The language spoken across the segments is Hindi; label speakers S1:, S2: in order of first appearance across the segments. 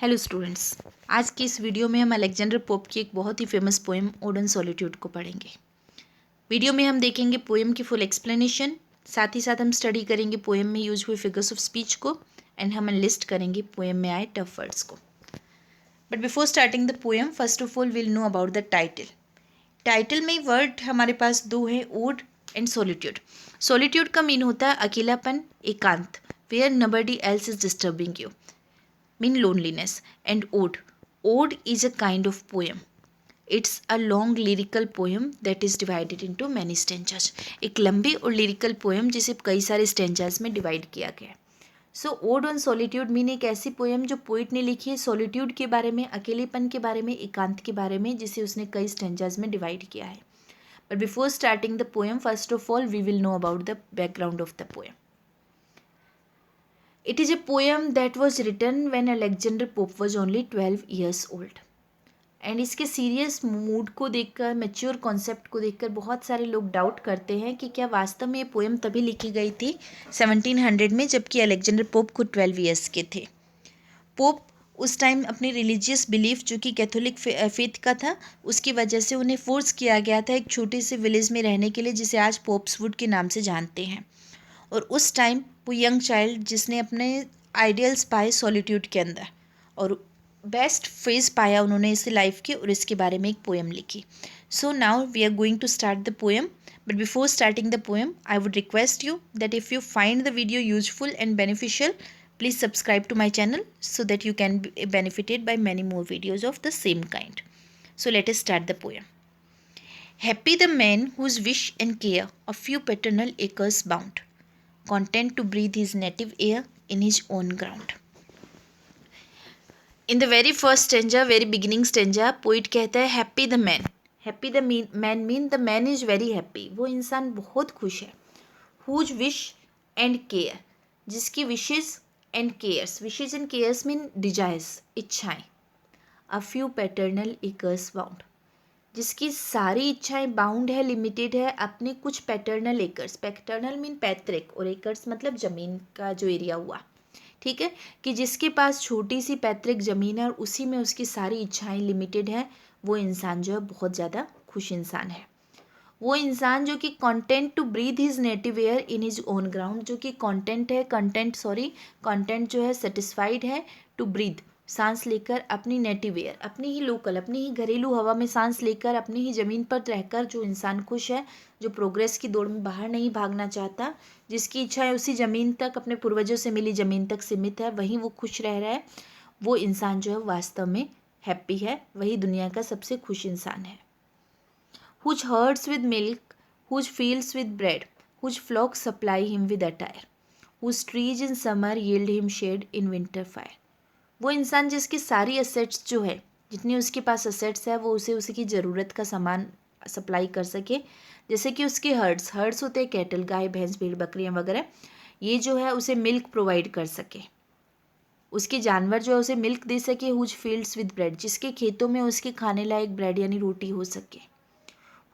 S1: हेलो स्टूडेंट्स, आज की इस वीडियो में हम अलेक्जेंडर पोप की एक बहुत ही famous poem ode on solitude को पढ़ेंगे। वीडियो में हम देखेंगे पोएम की फुल एक्सप्लेनेशन, साथ ही साथ हम स्टडी करेंगे पोएम में यूज हुए फिगर्स ऑफ स्पीच को एंड हम लिस्ट करेंगे पोएम में आए टफ वर्ड्स को। But before starting the poem, first of all will know about the title. Title में वर्ड हमारे पास दो है, ओड एंड सॉलिट्यूड। सॉलिट्यूड का मीन होता है अकेलापन, एकांत, where nobody else is disturbing you, mean loneliness. And ode is a kind of poem. It's a long lyrical poem that is divided into many stanzas. एक लंबी और lyrical poem जिसे कई सारे stanzas में डिवाइड किया गया है। सो ओड ऑन सॉलिट्यूड मीन एक ऐसी पोएम जो पोइट ने लिखी है सॉलिट्यूड के बारे में, अकेलेपन के बारे में, एकांत के बारे में, जिसे उसने कई स्टेंजाज में डिवाइड किया है। But before starting the poem, first of all we will know about the background of the poem. It is a poem that was written when Alexander Pope was only 12 years old. And इसके सीरियस मूड को देखकर, मैच्योर कॉन्सेप्ट को देखकर बहुत सारे लोग डाउट करते हैं कि क्या वास्तव में ये पोएम तभी लिखी गई थी 1700 में, जबकि अलेक्जेंडर पोप खुद 12 ईयर्स के थे। पोप उस टाइम अपनी रिलीजियस बिलीफ, जो कि कैथोलिक फेथ का था, उसकी वजह से उन्हें फोर्स किया गया था एक छोटे से विलेज में रहने के लिए, जिसे आज पोप्सवुड के नाम से जानते हैं। और उस टाइम वो यंग चाइल्ड जिसने अपने आइडियल्स पाए सॉलिट्यूड के अंदर और बेस्ट फेज पाया उन्होंने इस लाइफ के, और इसके बारे में एक पोएम लिखी। So now we are going to start the poem, but before starting the poem I would request you that if you find the video useful and beneficial, please subscribe to my channel so that you can be benefited by many more videos of the same kind. So let us start the poem. Happy the man whose wish and care a few paternal acres bound, content to breathe his native air in his own ground. In the very first stanza, very beginning stanza, poet कहता है happy the man. Happy the man mean the man is very happy. वो इंसान बहुत खुश है. Whose wish and care, जिसकी wishes and cares. Wishes and cares mean desires, इच्छाएं. A few paternal acres bound, जिसकी सारी इच्छाएं बाउंड है, लिमिटेड है अपने कुछ पैटर्नल एकर्स. पैटर्नल मीन पैतृक, और एकर्स मतलब ज़मीन का जो एरिया हुआ, ठीक है, कि जिसके पास छोटी सी पैतृक ज़मीन है और उसी में उसकी सारी इच्छाएं लिमिटेड है, वो इंसान जो है बहुत ज़्यादा खुश इंसान है. वो इंसान जो कि content to breathe his native air in his own ground, जो कि कंटेंट जो है सेटिस्फाइड है टू ब्रीथ, सांस लेकर अपनी नेटिव एयर, अपनी ही लोकल, अपनी ही घरेलू हवा में सांस लेकर, अपनी ही ज़मीन पर रहकर जो इंसान खुश है, जो प्रोग्रेस की दौड़ में बाहर नहीं भागना चाहता, जिसकी इच्छा है उसी ज़मीन तक, अपने पूर्वजों से मिली ज़मीन तक सीमित है, वहीं वो खुश रह रहा है, वो इंसान जो है वास्तव में हैप्पी है, वही दुनिया का सबसे खुश इंसान है. Whose herds with milk, whose fields with bread, whose flocks supply him with attire, whose trees in summer yield him shade in winter fire. वो इंसान जिसकी सारी असेट्स जो है, जितनी उसके पास असेट्स है, वो उसे उसकी ज़रूरत का सामान सप्लाई कर सके. जैसे कि उसके हर्ड्स होते हैं कैटल, गाय भैंस भेड़ बकरियाँ वगैरह, ये जो है उसे मिल्क प्रोवाइड कर सके, उसके जानवर जो है उसे मिल्क दे सके. हुज फील्ड्स विद ब्रेड, जिसके खेतों में उसके खाने लायक ब्रेड यानी रोटी हो सके.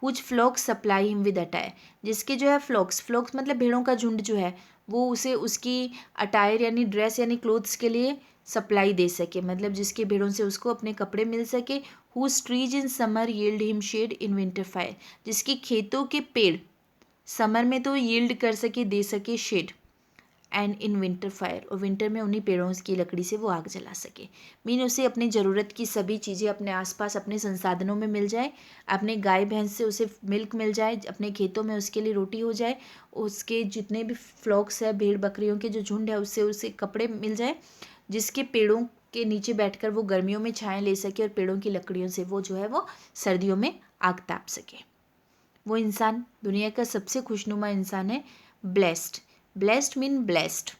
S1: Whose flocks supply him with attire, जिसके जो है फ्लॉक्स मतलब भेड़ों का झुंड जो है, वो उसे उसकी अटायर यानी ड्रेस यानी क्लोथ्स के लिए सप्लाई दे सके, मतलब जिसके भेड़ों से उसको अपने कपड़े मिल सके. Whose trees in summer yield him shade in winter fire, जिसकी खेतों के पेड़ समर में तो यील्ड कर सके, दे सके shade, and in winter fire, और विंटर में उन्हीं पेड़ों की लकड़ी से वो आग जला सके. मीन उसे अपनी ज़रूरत की सभी चीज़ें अपने आसपास अपने संसाधनों में मिल जाए, अपने गाय भैंस से उसे मिल्क मिल जाए, अपने खेतों में उसके लिए रोटी हो जाए, उसके जितने भी फ्लॉक्स है, भेड़ बकरियों के जो झुंड है, उससे उसे कपड़े मिल जाए, जिसके पेड़ों के नीचे बैठकर वो गर्मियों में छाएँ ले सके, और पेड़ों की लकड़ियों से वो जो है वो सर्दियों में आग ताप सके. वो इंसान दुनिया का सबसे खुशनुमा इंसान है. Blessed, blessed mean blessed,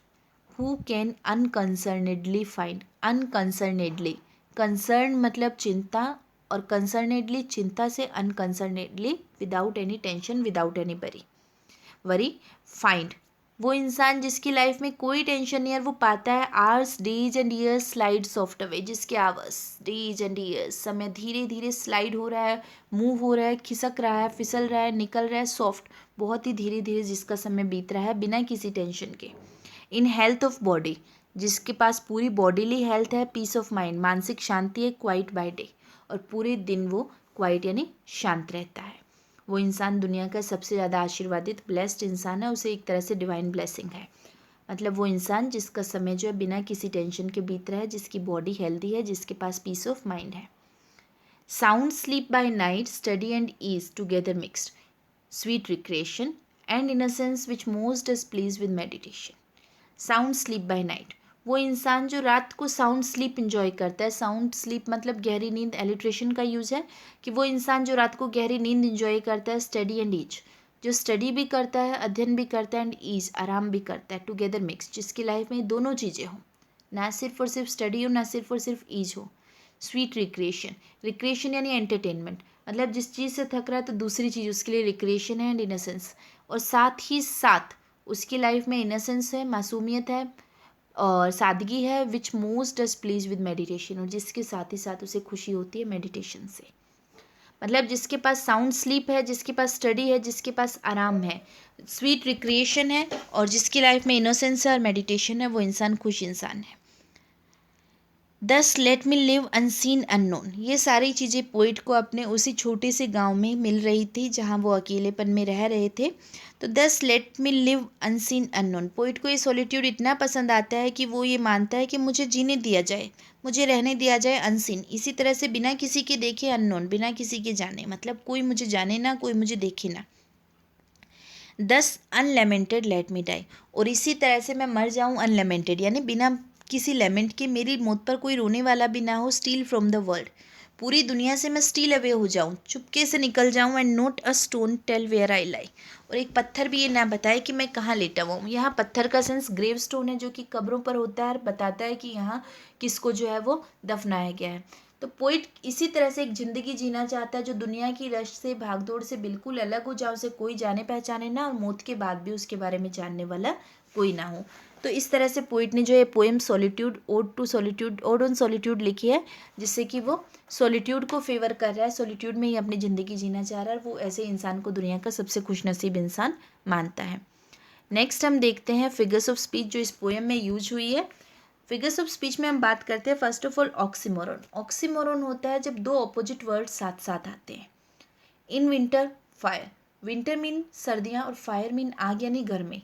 S1: who can unconcernedly find, unconcernedly, concern मतलब चिंता, और concernedly चिंता से, unconcernedly without any tension, without any worry, find, वो इंसान जिसकी लाइफ में कोई टेंशन नहीं है, वो पाता है hours days and years slide soft away, जिसके आवर्स डेज एंड ईयर्स, समय धीरे धीरे स्लाइड हो रहा है, मूव हो रहा है, खिसक रहा है, फिसल रहा है, निकल रहा है, सॉफ्ट, बहुत ही धीरे धीरे जिसका समय बीत रहा है बिना किसी टेंशन के. इन हेल्थ ऑफ बॉडी, जिसके पास पूरी बॉडीली हेल्थ है, पीस ऑफ माइंड, मानसिक शांति है, क्वाइट बाय डे, और पूरे दिन वो क्वाइट यानी शांत रहता है। वो इंसान दुनिया का सबसे ज़्यादा आशीर्वादित ब्लेस्ड इंसान है, उसे एक तरह से डिवाइन ब्लेसिंग है। मतलब वो इंसान जिसका समय जो है बिना किसी टेंशन के बीत रहा है, जिसकी बॉडी हेल्दी है, जिसके पास पीस ऑफ माइंड है। Sound sleep by night, study and ease together mixed, sweet recreation and innocence which most is please with meditation. Sound sleep by night, वो इंसान जो रात को साउंड स्लीप इंजॉय करता है। साउंड स्लीप मतलब गहरी नींद, एलिट्रेशन का यूज़ है कि वो इंसान जो रात को गहरी नींद इंजॉय करता है। स्टडी एंड ईज, जो स्टडी भी करता है, अध्ययन भी करता है, एंड ईज आराम भी करता है। टुगेदर मिक्स, जिसकी लाइफ में दोनों चीज़ें हों, ना सिर्फ और सिर्फ स्टडी हो, ना सिर्फ और सिर्फ ईज हो। स्वीट रिक्रिएशन, रिक्रिएशन यानी एंटरटेनमेंट, मतलब जिस चीज़ से थक रहा है तो दूसरी चीज़ उसके लिए रिक्रिएशन है। एंड इनोसेंस, और साथ ही साथ उसकी लाइफ में इनोसेंस है, मासूमियत है और सादगी है, which most does please with meditation, और जिसके साथ ही साथ उसे खुशी होती है मेडिटेशन से। मतलब जिसके पास साउंड स्लीप है, जिसके पास स्टडी है, जिसके पास आराम है, स्वीट रिक्रिएशन है, और जिसकी लाइफ में इनोसेंस है और मेडिटेशन है, वो इंसान खुश इंसान है। दस let me live unseen unknown, ये सारी चीज़ें पोइट को अपने उसी छोटे से गांव में मिल रही थी जहां वो अकेलेपन में रह रहे थे। तो दस let me live unseen unknown, poet को ये सॉलिट्यूड इतना पसंद आता है कि वो ये मानता है कि मुझे जीने दिया जाए, मुझे रहने दिया जाए अनसीन, इसी तरह से बिना किसी के देखे, अननोन बिना किसी के जाने, मतलब कोई मुझे जाने ना, कोई मुझे देखे ना। दस अनलेमेंटेड लेट मी डाई, और इसी तरह से मैं मर जाऊँ अनलेमेंटेड, यानी बिना किसी लेमेंट के, मेरी मौत पर कोई रोने वाला भी ना हो। स्टील फ्रॉम द वर्ल्ड, पूरी दुनिया से मैं स्टील अवे हो जाऊँ, चुपके से निकल जाऊँ। And not a stone tell where I lie, और एक पत्थर भी ये ना बताए कि मैं कहाँ लेटा हुआ हूँ। यहाँ पत्थर का सेंस ग्रेव स्टोन है, जो कि कब्रों पर होता है और बताता है कि यहाँ किसको जो है वो दफनाया गया है। तो पोइट इसी तरह से एक ज़िंदगी जीना चाहता है जो दुनिया की रश से, भागदौड़ से बिल्कुल अलग हो, जहाँ उसे कोई जाने पहचाने ना, और मौत के बाद भी उसके बारे में जानने वाला कोई ना हो। तो इस तरह से पोइट ने जो ये poem solitude, ode to solitude, ode on solitude लिखी है, जिससे कि वो सॉलिट्यूड को फेवर कर रहा है, सॉलिट्यूड में ही अपनी ज़िंदगी जीना चाह रहा है, और वो ऐसे इंसान को दुनिया का सबसे खुशनसीब इंसान मानता है। नेक्स्ट हम देखते हैं फिगर्स ऑफ स्पीच जो इस पोएम में यूज हुई है। फिगर्स ऑफ स्पीच में हम बात करते हैं first of all oxymoron. Oxymoron होता है जब दो ऑपोजिट वर्ड साथ साथ आते हैं। इन विंटर फायर, विंटर मीन सर्दियाँ और फायर मीन आग यानी गर्मी,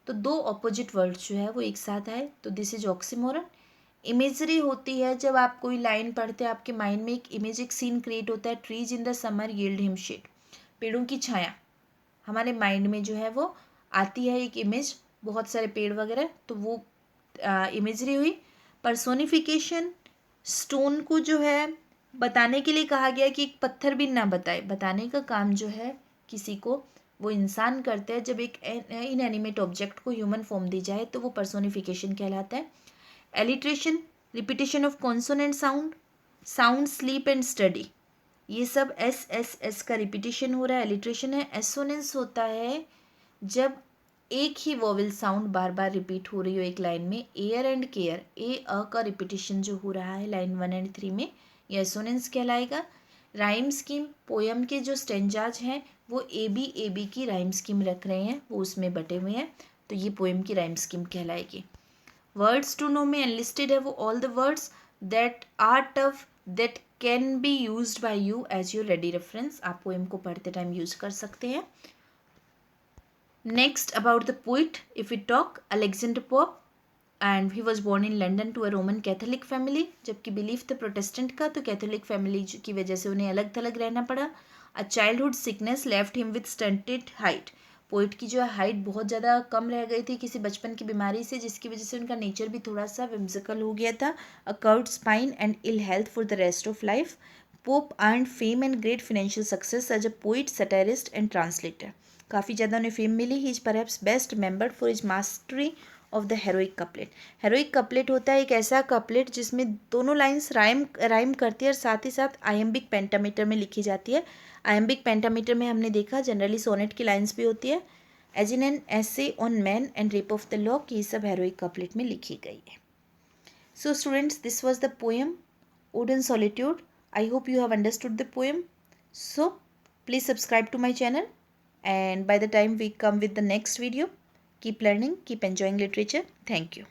S1: तो दो ऑपोजिट वर्ड्स जो है वो एक साथ आए, तो दिस इज ऑक्सीमोरन। इमेजरी होती है जब आप कोई लाइन पढ़ते हैं, आपके माइंड में एक इमेज, एक सीन क्रिएट होता है। Trees in the summer yield him shade, पेड़ों की छाया, हमारे माइंड में जो है वो आती है एक इमेज, बहुत सारे पेड़ वगैरह, तो वो इमेजरी हुई। पर्सोनिफिकेशन, स्टोन को जो है बताने के लिए कहा गया कि एक पत्थर भी ना बताए, बताने का काम जो है किसी को वो इंसान करते हैं। जब एक इनएनिमेट ऑब्जेक्ट को ह्यूमन फॉर्म दी जाए तो वो पर्सोनिफिकेशन कहलाता है। Alliteration, repetition of consonant sound, sound sleep and study, ये सब एस एस एस का रिपीटेशन हो रहा है, एलिट्रेशन है। एसोनेंस होता है जब एक ही वोवेल साउंड बार बार रिपीट हो रही हो एक लाइन में। एयर एंड केयर, ए अ का रिपीटेशन जो हो रहा है लाइन 1 एंड 3 में, ये एसोनेंस कहलाएगा। राइम स्कीम, पोयम के जो स्टेंजाज हैं वो ए बी की राइम स्कीम रख रहे हैं, वो उसमें बटे हुए हैं, तो ये पोएम की राइम स्कीम कहलाएगी। वर्ड्स टू नो में एनलिस्टेड है वो all the words that are tough that can be used by you as your ready reference, आप पोएम को पढ़ते टाइम यूज कर सकते हैं। Next about the poet, if we talk, Alexander Pope, and he was born in London to a Roman Catholic family, जबकि बिलीफ था प्रोटेस्टेंट का, तो कैथोलिक फैमिली की वजह से उन्हें अलग थलग रहना पड़ा। A childhood sickness left him with stunted height, poet की जो है हाइट बहुत ज़्यादा कम रह गई थी किसी बचपन की बीमारी से, जिसकी वजह से उनका नेचर भी थोड़ा सा विम्सिकल हो गया था। A curved spine and ill health for the rest of life. Pope earned fame and great financial success as a poet, satirist and translator, काफ़ी ज़्यादा उन्हें फेम मिली। He is perhaps best remembered for his mastery of the heroic couplet. Heroic couplet होता है एक ऐसा कपलेट जिसमें दोनों लाइंस राइम करती है और साथ ही साथ आयम्बिक पेंटामीटर में लिखी जाती है। आयम्बिक पेंटामीटर में हमने देखा जनरली सोनेट की लाइंस भी होती है। As in an essay on man and rape of the lock, ये सब हेरोइक कपलेट में लिखी गई है। So students, this was the poem ode and solitude. I hope you have understood the poem. So please subscribe to my channel, and by the time we come with the next video, keep learning, keep enjoying literature. Thank you.